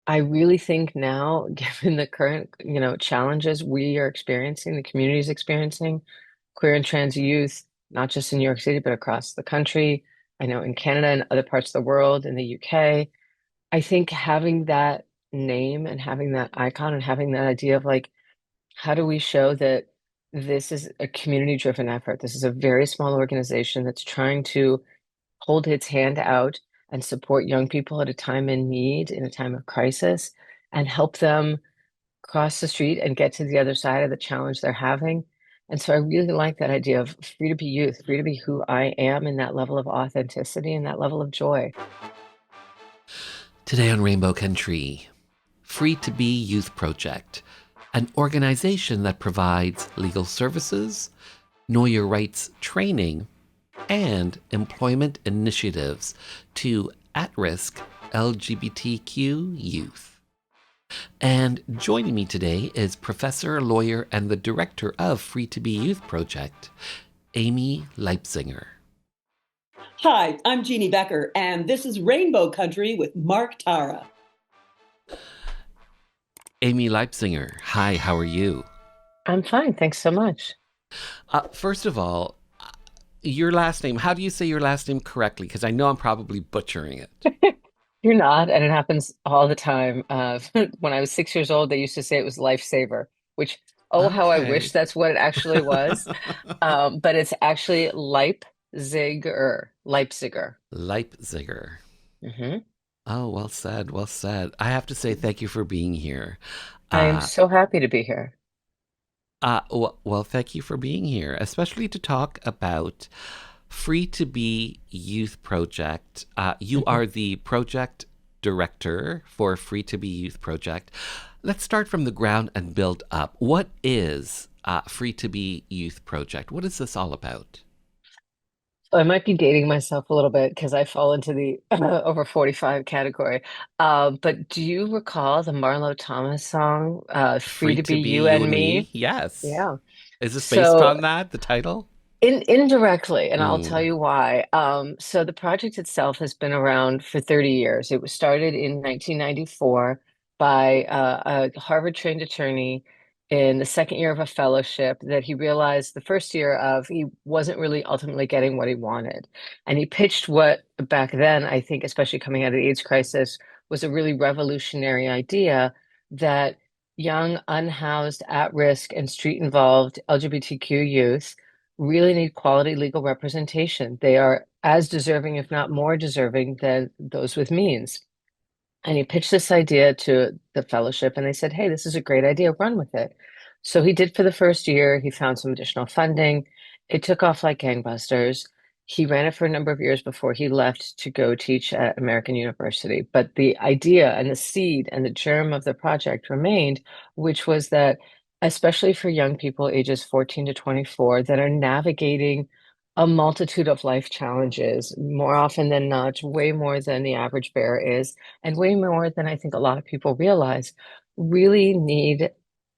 I really think now, given the current, challenges we are experiencing, the community is experiencing, queer and trans youth, not just in New York City, but across the country. I know in Canada and other parts of the world, in the UK. I think having that name and having that icon and having that idea of like, how do we show that this is a community-driven effort? This is a very small organization that's trying to hold its hand out and support young people at a time in need, in a time of crisis, and help them cross the street and get to the other side of the challenge they're having. And so I really like that idea of free to be youth, free to be who I am in that level of authenticity and that level of joy. Today on Rainbow Country, Free to Be Youth Project, an organization that provides legal services, know your rights training, and employment initiatives to at risk LGBTQ youth. And joining me today is professor, lawyer, and the director of Free to Be Youth Project, Amy Leipzinger. Hi, I'm Jeannie Becker, and this is Rainbow Country with Mark Tara. Amy Leipzinger, hi, how are you? I'm fine. Thanks so much. First of all, your last name, how do you say your last name correctly? Because I know I'm probably butchering it. You're not, and it happens all the time. When I was 6 years old, they used to say it was lifesaver, which, oh, how I wish Okay. that's what it actually was. But it's actually Leipziger. Leipziger. Hmm. Oh, well said, well said. I have to say thank you for being here. I am Uh, so happy to be here. well, thank you for being here, especially to talk about Free to Be Youth Project. You Mhm. are the project director for Free to Be Youth Project. Let's start from the ground and build up. What is Free to Be Youth Project? What is this all about? So I might be dating myself a little bit because I fall into the over 45 category. But do you recall the Marlo Thomas song, Free Free to to Be Be You You and and Me? Me? Yes. Yeah. Is this based So on that, the title? indirectly, and I'll tell Mm. you why. So the project itself has been around for 30 years. It was started in 1994 by a Harvard-trained attorney in the second year of a fellowship that he realized the first year of he wasn't really ultimately getting what he wanted. And he pitched what back then, I think, especially coming out of the AIDS crisis, was a really revolutionary idea that young, unhoused, at-risk, and street-involved LGBTQ youth really need quality legal representation. They are as deserving, if not more deserving, than those with means. And he pitched this idea to the fellowship, and they said, "Hey, this is a great idea, run with it." So he did for the first year. He found some additional funding. It took off like gangbusters. He ran it for a number of years before he left to go teach at American University. But the idea and the seed and the germ of the project remained, which was that, especially for young people ages 14 to 24 that are navigating a multitude of life challenges, more often than not, way more than the average bear is and way more than I think a lot of people realize, really need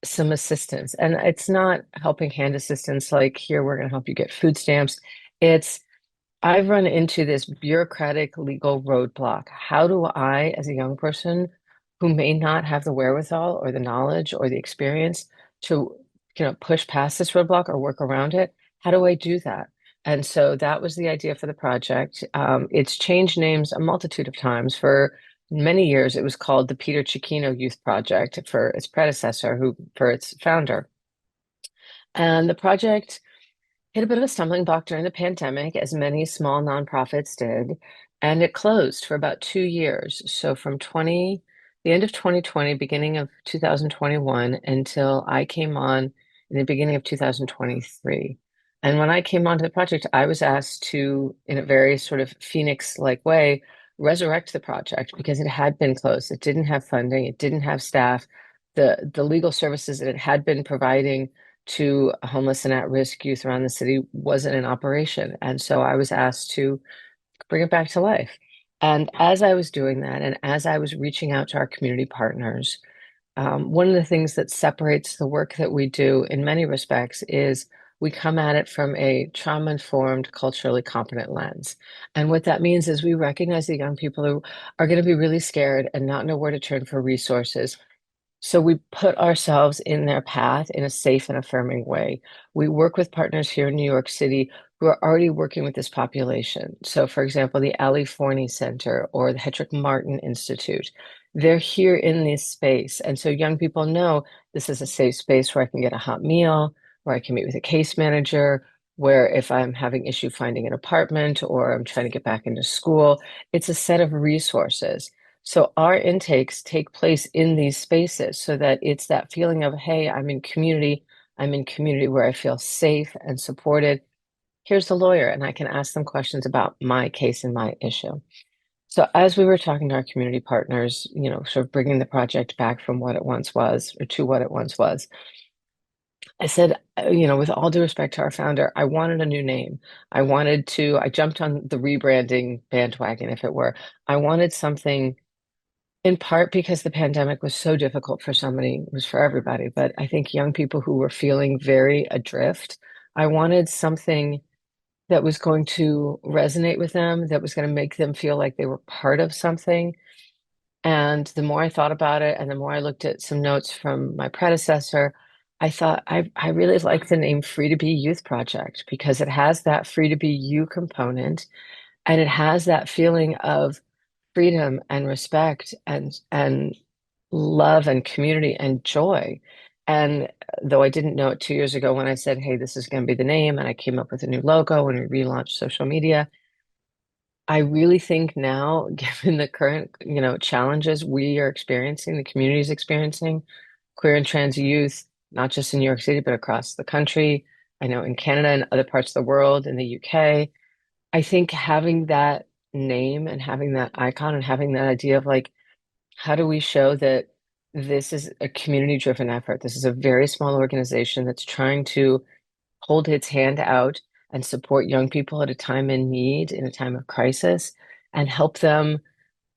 some assistance. And it's not helping hand assistance like, here, we're going to help you get food stamps. It's, I've run into this bureaucratic legal roadblock. How do I, as a young person who may not have the wherewithal or the knowledge or the experience to, push past this roadblock or work around it, how do I do that? And so that was the idea for the project. It's changed names a multitude of times. For many years, it was called the Peter Cicchino Youth Project for its predecessor, who for its founder. And the project hit a bit of a stumbling block during the pandemic, as many small nonprofits did, and it closed for about 2 years. So from the end of 2020, beginning of 2021, until I came on in the beginning of 2023. And when I came onto the project, I was asked to, in a very sort of Phoenix-like way, resurrect the project because it had been closed. It didn't have funding, it didn't have staff. The legal services that it had been providing to homeless and at-risk youth around the city wasn't in operation. And so I was asked to bring it back to life. And as I was doing that, and as I was reaching out to our community partners, one of the things that separates the work that we do in many respects is we come at it from a trauma-informed, culturally competent lens. And what that means is we recognize the young people who are going to be really scared and not know where to turn for resources. So we put ourselves in their path in a safe and affirming way. We work with partners here in New York City who are already working with this population. So, for example, the Ali Forney Center or the Hedrick Martin Institute, they're here in this space. And so young people know this is a safe space where I can get a hot meal, where I can meet with a case manager, where if I'm having issue finding an apartment or I'm trying to get back into school, it's a set of resources. So our intakes take place in these spaces so that it's that feeling of, hey, I'm in community where I feel safe and supported. Here's the lawyer, and I can ask them questions about my case and my issue. So as we were talking to our community partners, sort of bringing the project back from what it once was or to what it once was, I said, with all due respect to our founder, I wanted a new name. I jumped on the rebranding bandwagon, if it were. I wanted something in part because the pandemic was so difficult for so many, it was for everybody, but I think young people who were feeling very adrift, I wanted something that was going to resonate with them, that was going to make them feel like they were part of something. And the more I thought about it, and the more I looked at some notes from my predecessor, I thought I really like the name Free to Be Youth Project because it has that free to be you component, and it has that feeling of freedom and respect and love and community and joy. And though I didn't know it 2 years ago when I said, hey, this is going to be the name, and I came up with a new logo and we relaunched social media, I really think now, given the current, challenges we are experiencing, the community is experiencing, queer and trans youth, not just in New York City, but across the country. I know in Canada and other parts of the world, in the UK, I think having that name and having that icon and having that idea of like, how do we show that this is a community-driven effort? This is a very small organization that's trying to hold its hand out and support young people at a time in need, in a time of crisis, and help them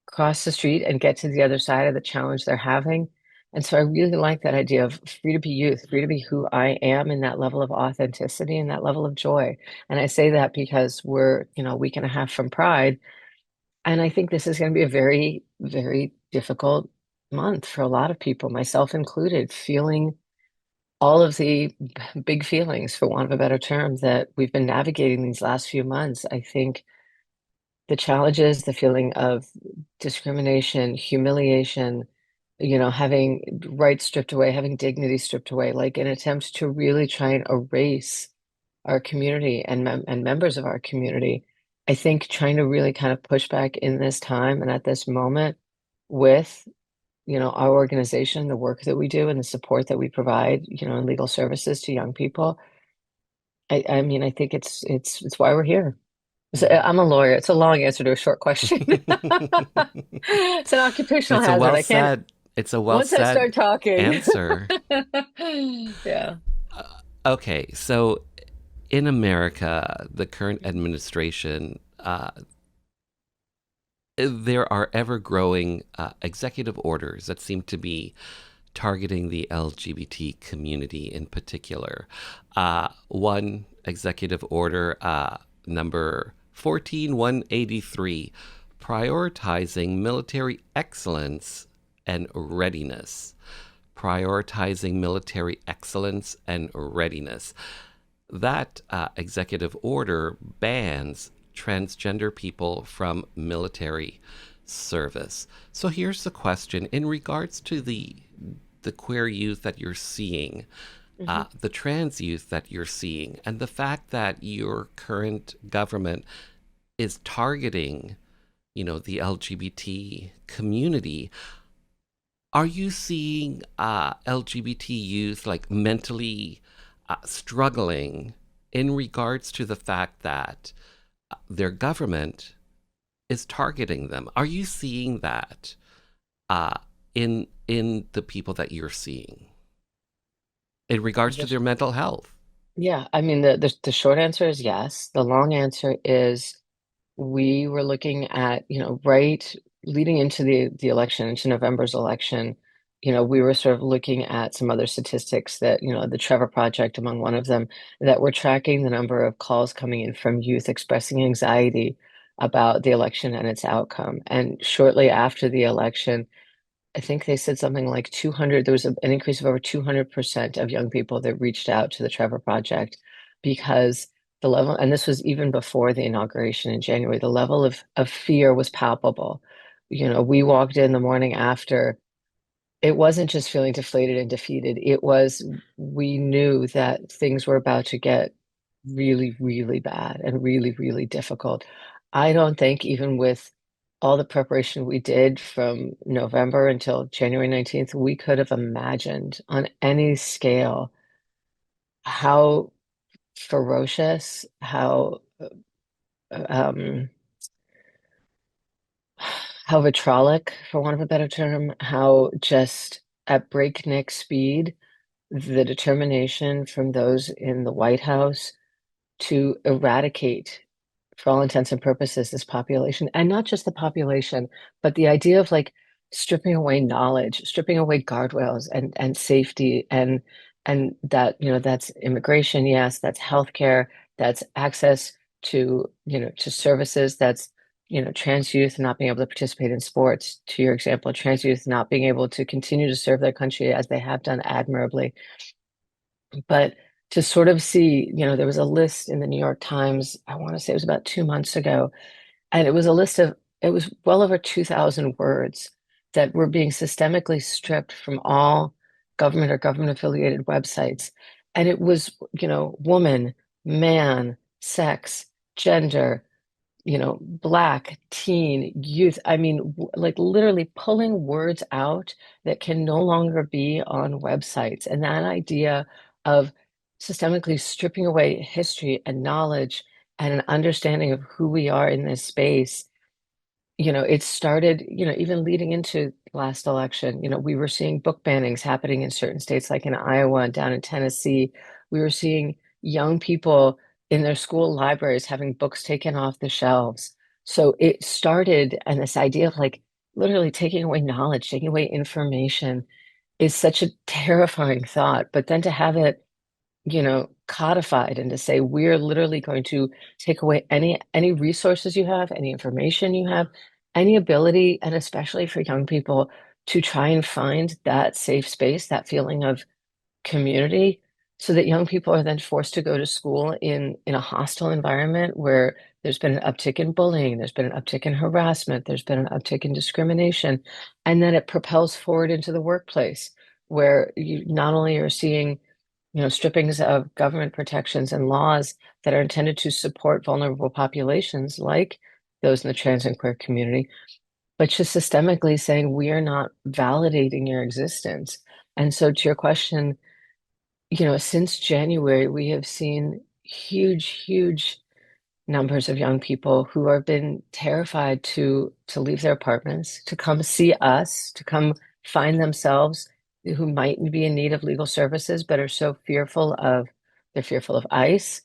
cross the street and get to the other side of the challenge they're having. And so I really like that idea of free to be youth, free to be who I am in that level of authenticity and that level of joy. And I say that because we're, a week and a half from Pride. And I think this is going to be a very, very difficult month for a lot of people, myself included, feeling all of the big feelings, for want of a better term, that we've been navigating these last few months. I think the challenges, the feeling of discrimination, humiliation, having rights stripped away, having dignity stripped away, like an attempt to really try and erase our community and members of our community. I think trying to really kind of push back in this time and at this moment with, our organization, the work that we do and the support that we provide, in legal services to young people. I mean, I think it's why we're here. So Mhm. I'm a lawyer. It's a long answer to a short question. It's an occupational It's a hazard. well I can't, said. It's a well once I said start talking. answer. Yeah. Okay, so in America, the current administration, there are ever growing executive orders that seem to be targeting the LGBT community in particular. One executive order, number 14183, prioritizing military excellence and readiness. Prioritizing military excellence and readiness. That executive order bans transgender people from military service. So here's the question in regards to the queer youth that you're seeing, Mhm. the trans youth that you're seeing, and the fact that your current government is targeting, the LGBT community. Are you seeing LGBT youth like mentally struggling in regards to the fact that their government is targeting them? Are you seeing that uh, in the people that you're seeing in regards to Just, their mental health? yeah, I mean, the short answer is yes. The long answer is we were looking at, right leading into the election, into November's election. we were sort of looking at some other statistics that, the Trevor Project among one of them, that we're tracking the number of calls coming in from youth expressing anxiety about the election and its outcome. And shortly after the election, I think they said something like 200, there was an increase of over 200% of young people that reached out to the Trevor Project because the level, and this was even before the inauguration in January, the level of fear was palpable. We walked in the morning after, it wasn't just feeling deflated and defeated. It was, we knew that things were about to get really, really bad and really, really difficult. I don't think even with all the preparation we did from November until January 19th, we could have imagined on any scale how ferocious, um, how vitrolic, for want of a better term, how just at breakneck speed the determination from those in the White House to eradicate, for all intents and purposes, this population, and not just the population, but the idea of like stripping away knowledge, stripping away guardrails and safety, and that, that's immigration, yes, that's healthcare, that's access to services, that's trans youth not being able to participate in sports, to your example, trans youth not being able to continue to serve their country as they have done admirably. But to sort of see, there was a list in the New York Times, I want to say it was about 2 months ago, and it was well over 2,000 words that were being systemically stripped from all government or government affiliated websites. And it was, woman, man, sex, gender, black, teen, youth. I mean, like literally pulling words out that can no longer be on websites. And that idea of systemically stripping away history and knowledge and an understanding of who we are in this space, it started, even leading into last election, we were seeing book bannings happening in certain states, like in Iowa and down in Tennessee. We were seeing young people in their school libraries having books taken off the shelves. So it started, and this idea of like literally taking away knowledge, taking away information is such a terrifying thought. But then to have it codified and to say we're literally going to take away any resources you have, any information you have, any ability, and especially for young people to try and find that safe space, that feeling of community, so that young people are then forced to go to school in a hostile environment where there's been an uptick in bullying, there's been an uptick in harassment, there's been an uptick in discrimination, and then it propels forward into the workplace where you not only are seeing strippings of government protections and laws that are intended to support vulnerable populations like those in the trans and queer community, but just systemically saying we are not validating your existence. And so to your question, since January, we have seen huge, huge numbers of young people who have been terrified to leave their apartments, to come see us, to come find themselves, who might be in need of legal services, but are so they're fearful of ICE,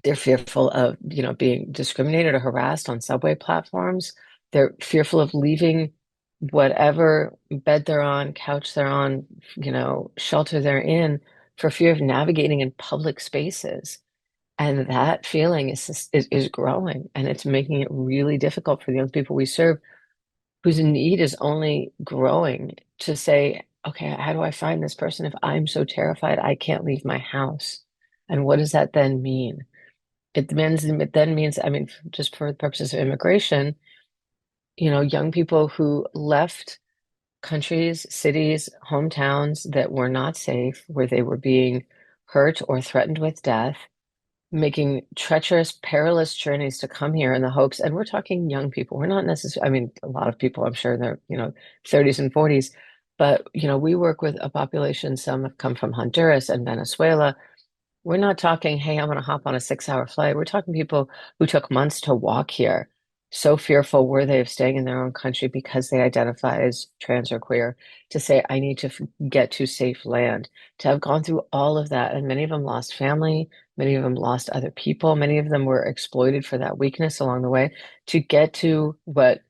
they're fearful of, being discriminated or harassed on subway platforms. They're fearful of leaving whatever bed they're on, couch they're on, shelter they're in, for fear of navigating in public spaces. And that feeling is growing, and it's making it really difficult for the young people we serve, whose need is only growing, to say, okay, how do I find this person if I'm so terrified I can't leave my house? And what does that then mean? It then means, I mean, just for the purposes of immigration, young people who left countries, cities, hometowns that were not safe, where they were being hurt or threatened with death, making treacherous, perilous journeys to come here in the hopes, and we're talking young people. We're not necessarily, I mean, a lot of people, I'm sure they're, 30s and 40s, but, we work with a population, some have come from Honduras and Venezuela. We're not talking, hey, I'm going to hop on a 6-hour flight. We're talking people who took months to walk here. So fearful were they of staying in their own country because they identify as trans or queer, to say, I need to get to safe land, to have gone through all of that. And many of them lost family, many of them lost other people, many of them were exploited for that weakness along the way, to get to what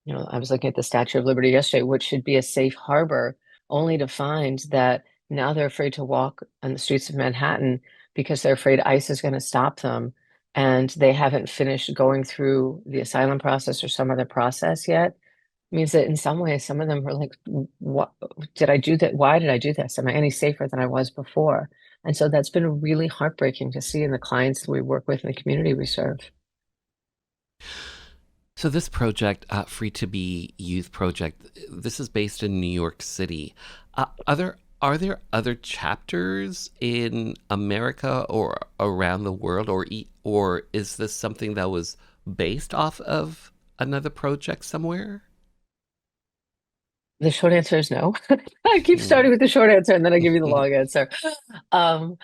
I was looking at the Statue of Liberty yesterday, which should be a safe harbor, only to find that now they're afraid to walk on the streets of Manhattan because they're afraid ICE is going to stop them. And they haven't finished going through the asylum process or some other process yet. Means that in some ways, some of them were like, what did I do that? Why did I do this? Am I any safer than I was before? And so that's been really heartbreaking to see in the clients that we work with in the community we serve. So this project, Free to Be Youth Project, this is based in New York City. Are there other chapters in America or around the world, or is this something that was based off of another project somewhere? The short answer is no. I keep Hmm. starting with the short answer and then I give you the long answer. Um,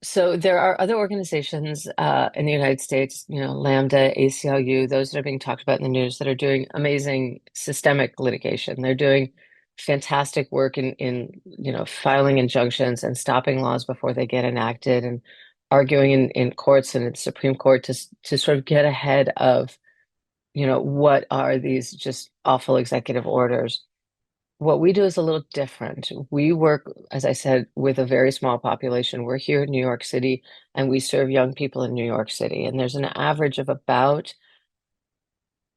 So there are other organizations in the United States, Lambda, ACLU, those that are being talked about in the news that are doing amazing systemic litigation. They're doing fantastic work in filing injunctions and stopping laws before they get enacted and arguing in courts and in the Supreme Court to sort of get ahead of, what are these just awful executive orders. What we do is a little different. We work, as I said, with a very small population. We're here in New York City and we serve young people in New York City. And there's an average of about,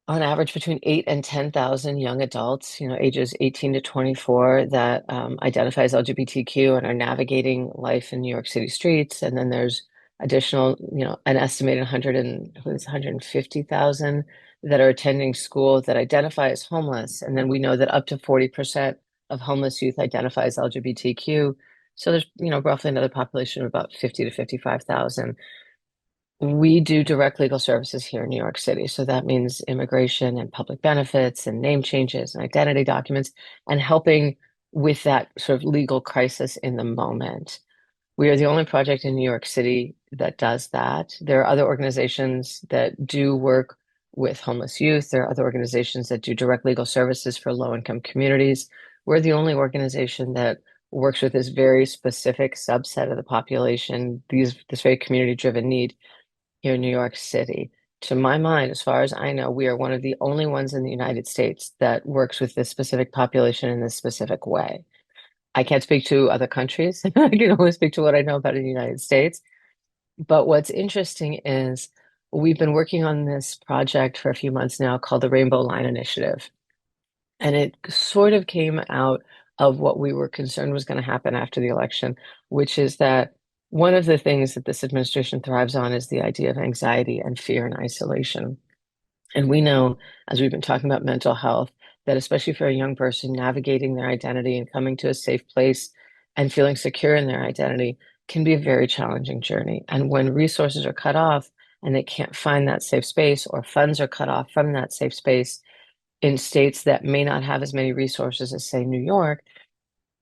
on average, between 8 and 10,000 young adults, ages 18 to 24 that identify as LGBTQ and are navigating life in New York City streets. And then there's additional, an estimated 100 and who is 150,000 that are attending school that identify as homeless. And then we know that up to 40% of homeless youth identify as LGBTQ. So there's, roughly another population of about 50 to 55,000. We do direct legal services here in New York City. So that means immigration and public benefits and name changes and identity documents and helping with that sort of legal crisis in the moment. We are the only project in New York City that does that. There are other organizations that do work with homeless youth. There are other organizations that do direct legal services for low-income communities. We're the only organization that works with this very specific subset of the population, this very community-driven need here in New York City. To my mind, as far as I know, we are one of the only ones in the United States that works with this specific population in this specific way. I can't speak to other countries. I can only speak to what I know about in the United States. But what's interesting is we've been working on this project for a few months now called the Rainbow Line Initiative. And it sort of came out of what we were concerned was going to happen after the election, which is that one of the things that this administration thrives on is the idea of anxiety and fear and isolation. And we know, as we've been talking about mental health, that especially for a young person navigating their identity and coming to a safe place and feeling secure in their identity can be a very challenging journey. And when resources are cut off and they can't find that safe space or funds are cut off from that safe space in states that may not have as many resources as, say, New York,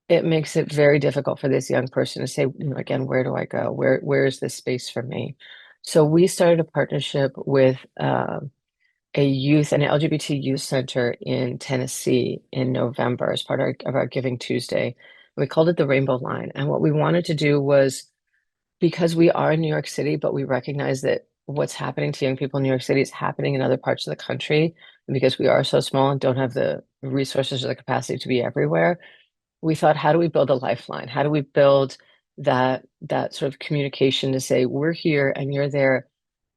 it makes it very difficult for this young person to say, again, where do I go? Where is this space for me? So we started a partnership with an LGBT youth center in Tennessee in November as part of our Giving Tuesday. We called it the Rainbow Line. And what we wanted to do was, because we are in New York City, but we recognize that what's happening to young people in New York City is happening in other parts of the country. And because we are so small and don't have the resources or the capacity to be everywhere, we thought, how do we build a lifeline? How do we build that sort of communication to say, we're here and you're there,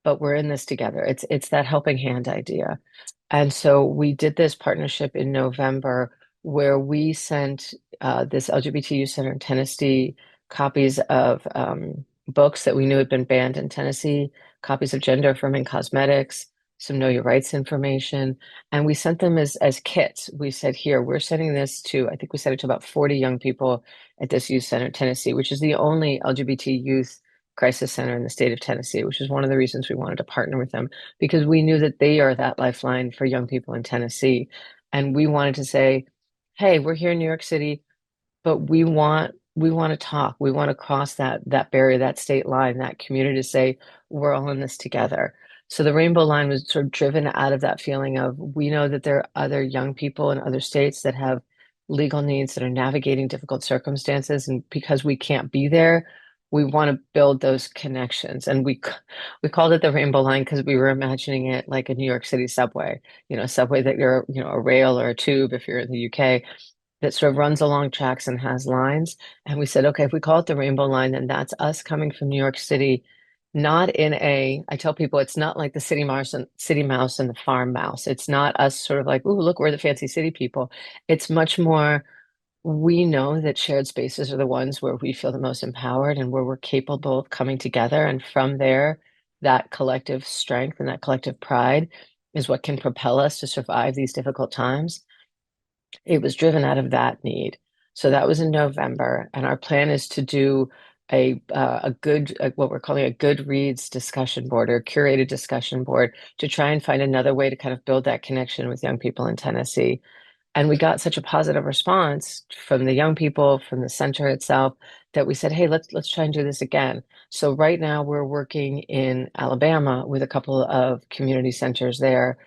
but we're in this together. It's that helping hand idea. And so we did this partnership in November where we sent this LGBT Youth Center in Tennessee copies of books that we knew had been banned in Tennessee, copies of gender affirming cosmetics, some Know Your Rights information, and we sent them as kits. We said, here, we're sending this to, I think we sent it to about 40 young people at this youth center in Tennessee, which is the only LGBT youth crisis center in the state of Tennessee, which is one of the reasons we wanted to partner with them because we knew that they are that lifeline for young people in Tennessee. And we wanted to say, hey, we're here in New York City, but we want to talk. We want to cross that barrier, that state line, that community to say, we're all in this together. So the Rainbow Line was sort of driven out of that feeling of we know that there are other young people in other states that have legal needs that are navigating difficult circumstances. And because we can't be there, we want to build those connections. And we called it the Rainbow Line because we were imagining it like a New York City subway, subway that you're, a rail or a tube if you're in the UK that sort of runs along tracks and has lines. And we said, okay, if we call it the Rainbow Line, then that's us coming from New York City, not in a, I tell people it's not like the city mouse and the farm mouse. It's not us sort of like, ooh, look, we're the fancy city people. It's much more, we know that shared spaces are the ones where we feel the most empowered and where we're capable of coming together. And from there, that collective strength and that collective pride is what can propel us to survive these difficult times. It was driven out of that need. So that was in November, and our plan is to do a good what we're calling a good reads discussion board or curated discussion board to try and find another way to kind of build that connection with young people in Tennessee. And we got such a positive response from the young people, from the center itself, that we said, "Hey, let's try and do this again." So right now we're working in Alabama with a couple of community centers there,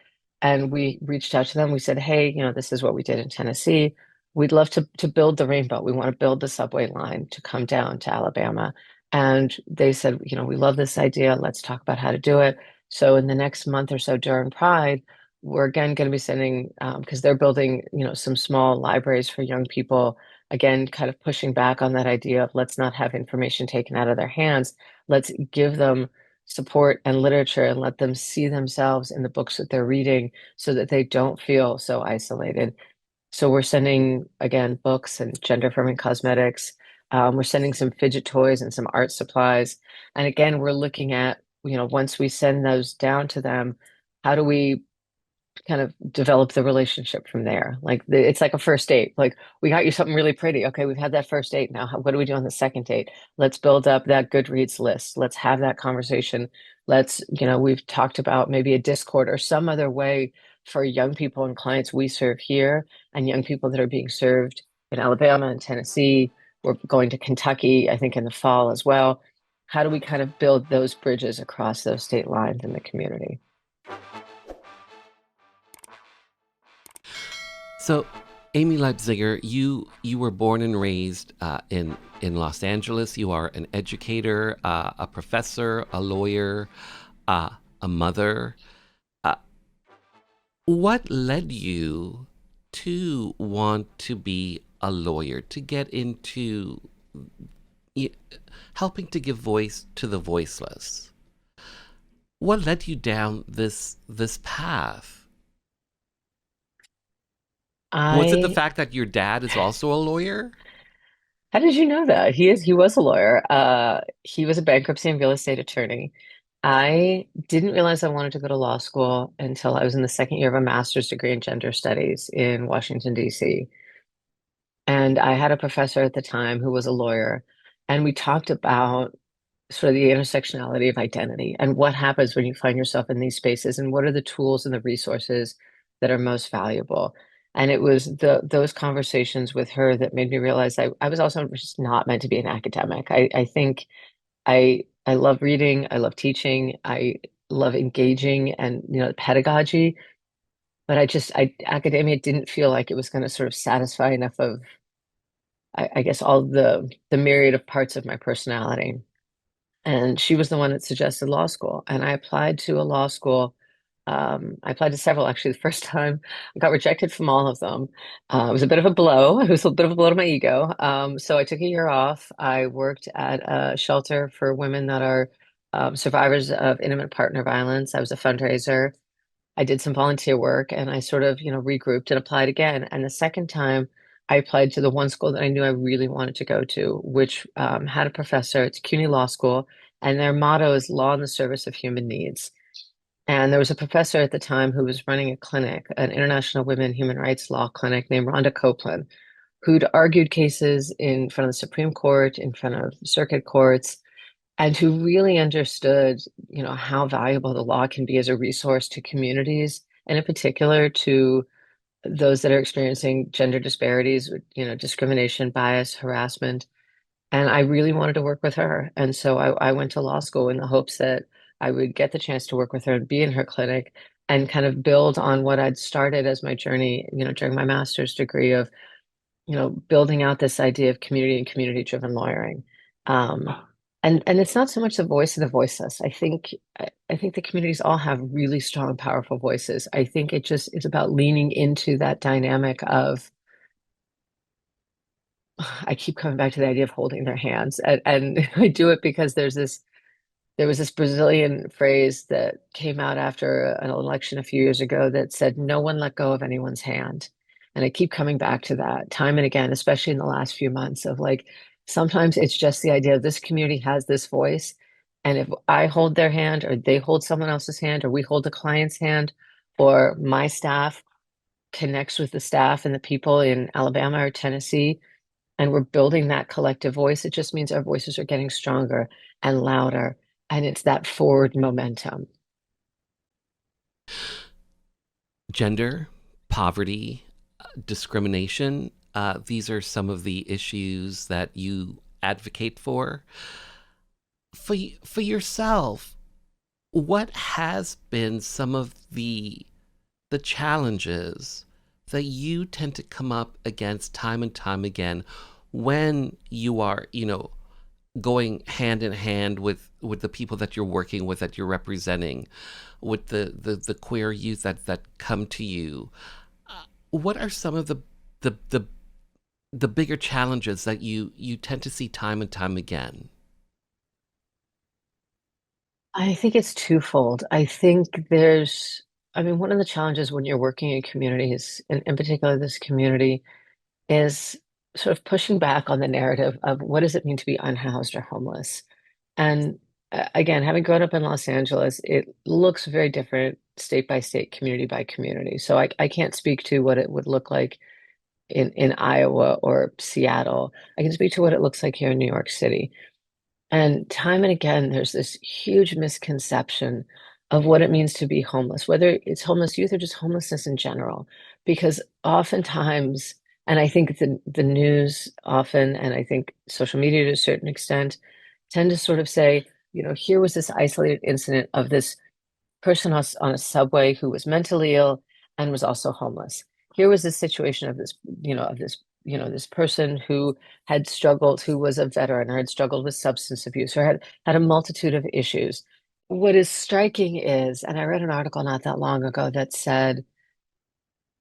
and we reached out to them. We said, "Hey, this is what we did in Tennessee. We'd love to build the rainbow. We want to build the subway line to come down to Alabama." And they said, "We love this idea. Let's talk about how to do it." So in the next month or so during Pride, we're again going to be sending because they're building, some small libraries for young people. Again, kind of pushing back on that idea of let's not have information taken out of their hands. Let's give them support and literature and let them see themselves in the books that they're reading so that they don't feel so isolated. So we're sending again books and gender affirming cosmetics. We're sending some fidget toys and some art supplies. And again, we're looking at, once we send those down to them, how do we kind of develop the relationship from there. Like it's like a first date. Like we got you something really pretty. Okay, we've had that first date. Now, what do we do on the second date? Let's build up that Goodreads list. Let's have that conversation. We've talked about maybe a Discord or some other way for young people and clients we serve here and young people that are being served in Alabama and Tennessee. We're going to Kentucky, I think, in the fall as well. How do we kind of build those bridges across those state lines in the community? So, Amy Leipziger, you were born and raised in Los Angeles. You are an educator, a professor, a lawyer, a mother. Uh, what led you to want to be a lawyer, to get into y- helping to give voice to the voiceless? What led you down this path? Was it the I fact that your dad is also a lawyer? How did you know that? He was a lawyer. He was a bankruptcy and real estate attorney. I didn't realize I wanted to go to law school until I was in the second year of a master's degree in gender studies in Washington, D.C. And I had a professor at the time who was a lawyer, and we talked about sort of the intersectionality of identity and what happens when you find yourself in these spaces and what are the tools and the resources that are most valuable. And it was those conversations with her that made me realize I was also just not meant to be an academic. I think I love reading, I love teaching, I love engaging and pedagogy, but academia didn't feel like it was going to sort of satisfy enough of I guess all the myriad of parts of my personality. And she was the one that suggested law school. And I applied to a law school. I applied to several actually the first time. I got rejected from all of them. It was a bit of a blow. It was a bit of a blow to my ego. So I took a year off. I worked at a shelter for women that are survivors of intimate partner violence. I was a fundraiser. I did some volunteer work and I sort of, regrouped and applied again. And the second time I applied to the one school that I knew I really wanted to go to, which had a professor, it's CUNY Law School, and their motto is law in the service of human needs. And there was a professor at the time who was running a clinic, an international women human rights law clinic named Rhonda Copeland, who'd argued cases in front of the Supreme Court, in front of circuit courts, and who really understood, how valuable the law can be as a resource to communities, and in particular to those that are experiencing gender disparities, discrimination, bias, harassment. And I really wanted to work with her. And so I went to law school in the hopes that I would get the chance to work with her and be in her clinic and kind of build on what I'd started as my journey, during my master's degree of, building out this idea of community and community driven lawyering. Um, And it's not so much the voice of the voiceless. I think the communities all have really strong, powerful voices. I think it just is about leaning into that dynamic of I keep coming back to the idea of holding their hands. And I do it because there was this Brazilian phrase that came out after an election a few years ago that said, no one let go of anyone's hand. And I keep coming back to that time and again, especially in the last few months of like, sometimes it's just the idea of this community has this voice. And if I hold their hand or they hold someone else's hand or we hold a client's hand or my staff connects with the staff and the people in Alabama or Tennessee, and we're building that collective voice, it just means our voices are getting stronger and louder. And it's that forward momentum. Gender, poverty, discrimination, these are some of the issues that you advocate for. For yourself, what has been some of the challenges that you tend to come up against time and time again when you are, going hand in hand with the people that you're working with, that you're representing, with the queer youth that come to you? What are some of the the the bigger challenges that you tend to see time and time again? I think it's twofold. I mean, one of the challenges when you're working in communities, in particular this community, is sort of pushing back on the narrative of what does it mean to be unhoused or homeless. And again, having grown up in Los Angeles, it looks very different state by state, community by community. So I can't speak to what it would look like in Iowa or Seattle. I can speak to what it looks like here in New York City. And time and again, there's this huge misconception of what it means to be homeless, whether it's homeless youth or just homelessness in general. Because oftentimes, and I think the news often, and I think social media to a certain extent, tend to sort of say, here was this isolated incident of this person on a subway who was mentally ill and was also homeless. Here was this situation of this person who had struggled, who was a veteran or had struggled with substance abuse or had a multitude of issues. What is striking is, and I read an article not that long ago that said,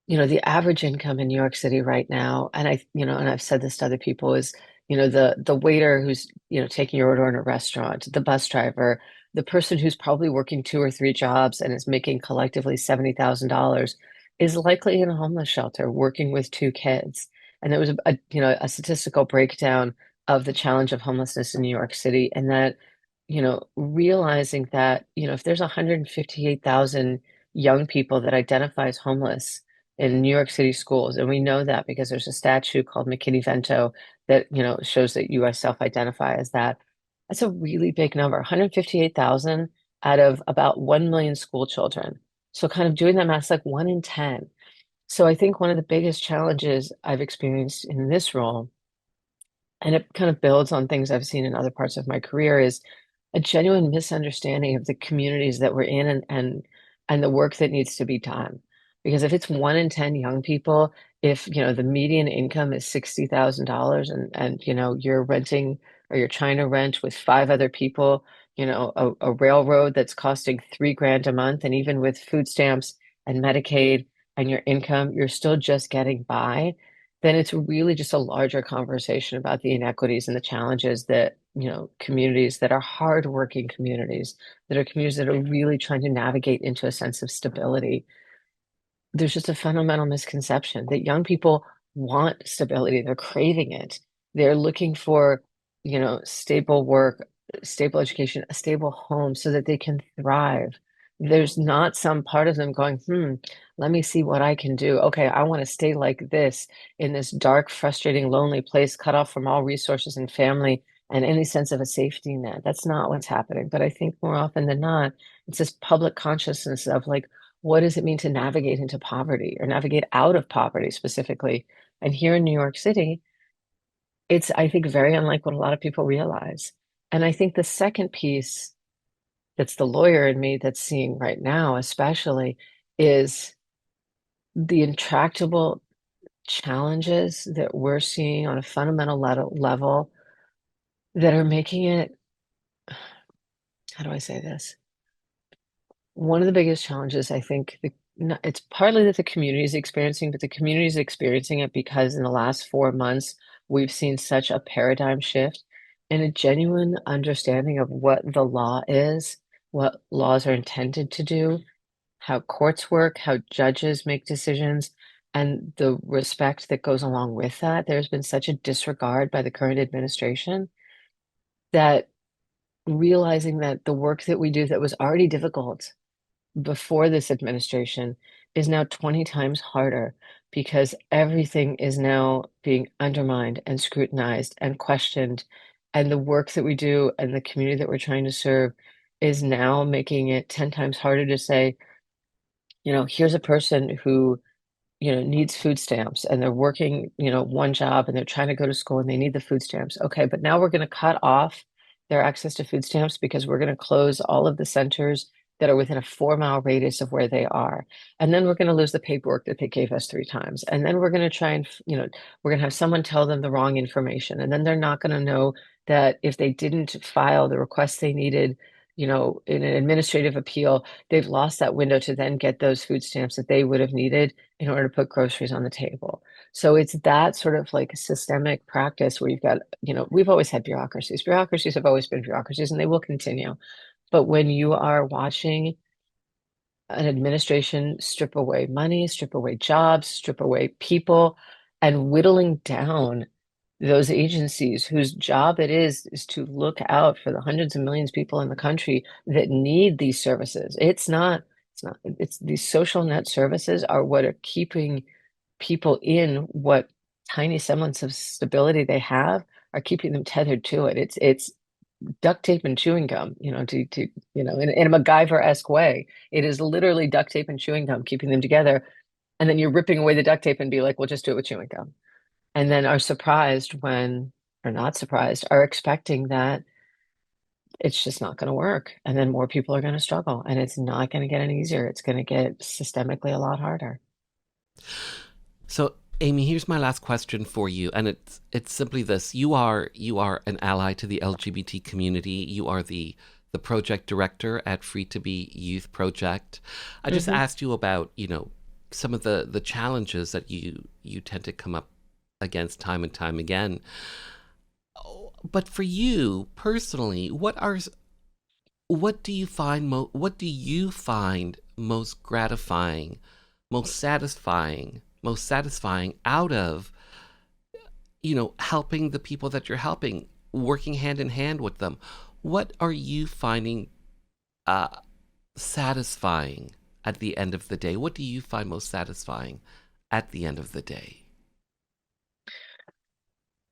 the average income in New York City right now, and I've said this to other people, is, the waiter who's, taking your order in a restaurant, the bus driver, the person who's probably working two or three jobs and is making collectively $70,000 is likely in a homeless shelter working with two kids. And there was a statistical breakdown of the challenge of homelessness in New York City, and that, realizing that, if there's 158,000 young people that identify as homeless in New York City schools. And we know that because there's a statute called McKinney-Vento that, shows that you self-identify as that. That's a really big number, 158,000 out of about 1 million school children. So kind of doing that math, like 1 in 10. So I think one of the biggest challenges I've experienced in this role, and it kind of builds on things I've seen in other parts of my career, is a genuine misunderstanding of the communities that we're in and the work that needs to be done. Because if it's 1 in 10 young people, if the median income is $60,000 and you're renting or you're trying to rent with five other people, a railroad that's costing 3 grand a month, and even with food stamps and Medicaid and your income, you're still just getting by, then it's really just a larger conversation about the inequities and the challenges that, communities that are hardworking communities, that are communities that are really trying to navigate into a sense of stability. There's just a fundamental misconception that young people want stability. They're craving it. They're looking for, stable work, stable education, a stable home so that they can thrive. There's not some part of them going, let me see what I can do. Okay, I want to stay like this in this dark, frustrating, lonely place, cut off from all resources and family and any sense of a safety net. That's not what's happening. But I think more often than not, it's this public consciousness of like, what does it mean to navigate into poverty or navigate out of poverty specifically? And here in New York City, it's, I think, very unlike what a lot of people realize. And I think the second piece that's the lawyer in me that's seeing right now, especially, is the intractable challenges that we're seeing on a fundamental level that are making it how do I say this? One of the biggest challenges, I think, it's partly that the community is experiencing, but the community is experiencing it because in the last 4 months, we've seen such a paradigm shift and a genuine understanding of what the law is, what laws are intended to do, how courts work, how judges make decisions, and the respect that goes along with that. There's been such a disregard by the current administration that realizing that the work that we do that was already difficult before this administration is now 20 times harder because everything is now being undermined and scrutinized and questioned. And the work that we do and the community that we're trying to serve is now making it 10 times harder to say, here's a person who needs food stamps and they're working, one job and they're trying to go to school and they need the food stamps. Okay, but now we're going to cut off their access to food stamps because we're going to close all of the centers that are within a 4 mile radius of where they are. And then we're going to lose the paperwork that they gave us 3 times. And then we're going to try and, we're going to have someone tell them the wrong information. And then they're not going to know that if they didn't file the requests they needed, in an administrative appeal, they've lost that window to then get those food stamps that they would have needed in order to put groceries on the table. So it's that sort of like systemic practice where you've got, we've always had bureaucracies. Bureaucracies have always been bureaucracies and they will continue. But when you are watching an administration strip away money, strip away jobs, strip away people, and whittling down those agencies whose job it is to look out for the hundreds of millions of people in the country that need these services. It's these social net services are what are keeping people in what tiny semblance of stability they have are keeping them tethered to it. It's duct tape and chewing gum, in a MacGyver-esque way. It is literally duct tape and chewing gum keeping them together. And then you're ripping away the duct tape and be like, well, just do it with chewing gum. And then are surprised when, or not surprised, are expecting that it's just not going to work. And then more people are going to struggle. And it's not going to get any easier. It's going to get systemically a lot harder. So, Amy, here's my last question for you, and it's simply this: you are an ally to the LGBT community. You are the project director at Free to Be Youth Project. I just Hmm. asked you about some of the challenges that you tend to come up against time and time again. But for you personally, what do you find most gratifying, most satisfying out of helping the people that you're helping, working hand in hand with them? What are you finding uh satisfying at the end of the day? What do you find most satisfying at the end of the day?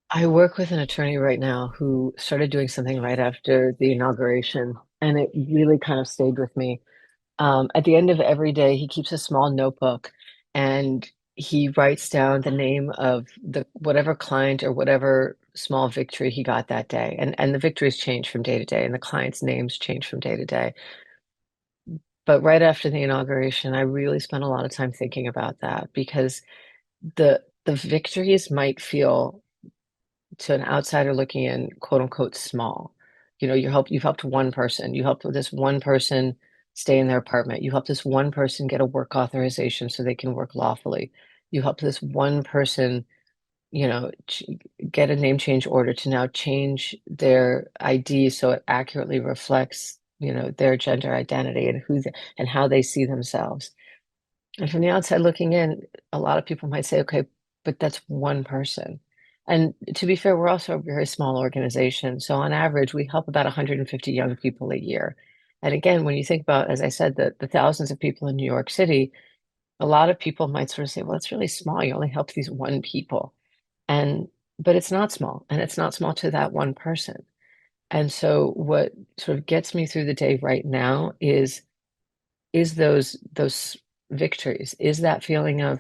I work with an attorney right now who started doing something right after the inauguration, and it really kind of stayed with me. At the end of every day, he keeps a small notebook and he writes down the name of the whatever client or whatever small victory he got that day. And the victories change from day to day, and the clients' names change from day to day. But right after the inauguration, I really spent a lot of time thinking about that because the victories might feel to an outsider looking in, quote unquote, small. You've helped one person. You helped this one person stay in their apartment. You helped this one person get a work authorization so they can work lawfully. You helped this one person, get a name change order to now change their ID so it accurately reflects, their gender identity and and how they see themselves. And from the outside looking in, a lot of people might say, okay, but that's one person. And to be fair, we're also a very small organization. So on average, we help about 150 young people a year. And again, when you think about, as I said, the thousands of people in New York City, a lot of people might sort of say, well, it's really small. You only help these one people. And but it's not small, and it's not small to that one person. And so what sort of gets me through the day right now is those victories, is that feeling of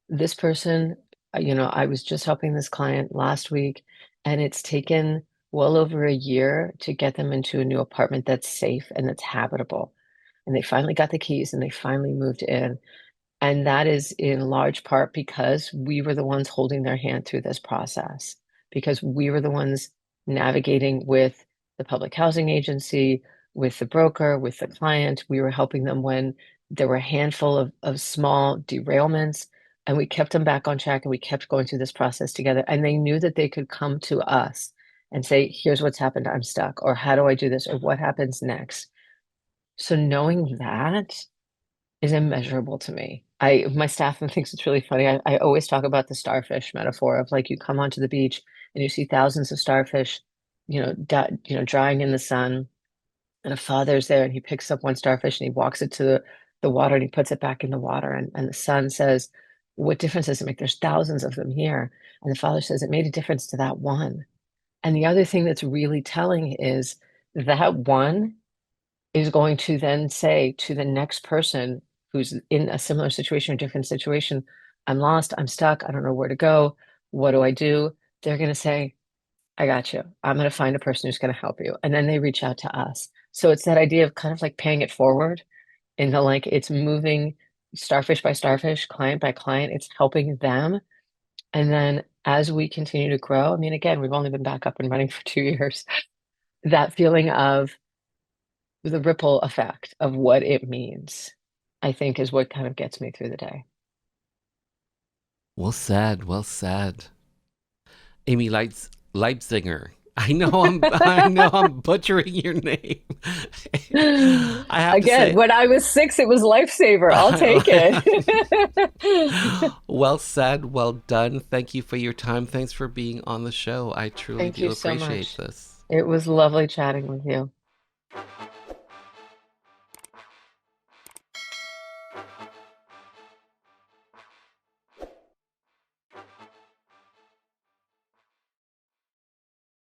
this person, I was just helping this client last week, and it's taken well over a year to get them into a new apartment that's safe and that's habitable. And they finally got the keys and they finally moved in. And that is in large part because we were the ones holding their hand through this process, because we were the ones navigating with the public housing agency, with the broker, with the client. We were helping them when there were a handful of small derailments, and we kept them back on track and we kept going through this process together. And they knew that they could come to us and say, here's what's happened, I'm stuck, or how do I do this, or what happens next? So knowing that is immeasurable to me. My staff thinks it's really funny. I always talk about the starfish metaphor of like you come onto the beach and you see thousands of starfish, drying in the sun, and a father's there and he picks up one starfish and he walks it to the water and he puts it back in the water and the son says, what difference does it make? There's thousands of them here. And the father says, it made a difference to that one. And the other thing that's really telling is that one is going to then say to the next person who's in a similar situation or different situation, I'm lost, I'm stuck, I don't know where to go. What do I do? They're going to say, I got you. I'm going to find a person who's going to help you. And then they reach out to us. So it's that idea of kind of like paying it forward in the like it's moving starfish by starfish, client by client. It's helping them. And then as we continue to grow, I mean, again, we've only been back up and running for 2 years. That feeling of the ripple effect of what it means, I think is what kind of gets me through the day. Well said. Well said. Amy Leipziger. I know I'm butchering your name. I have to Again, say, when I was 6, it was lifesaver. I'll take it. well said, well done. Thank you for your time. Thanks for being on the show. I truly Thank do you so appreciate much. this. It was lovely chatting with you.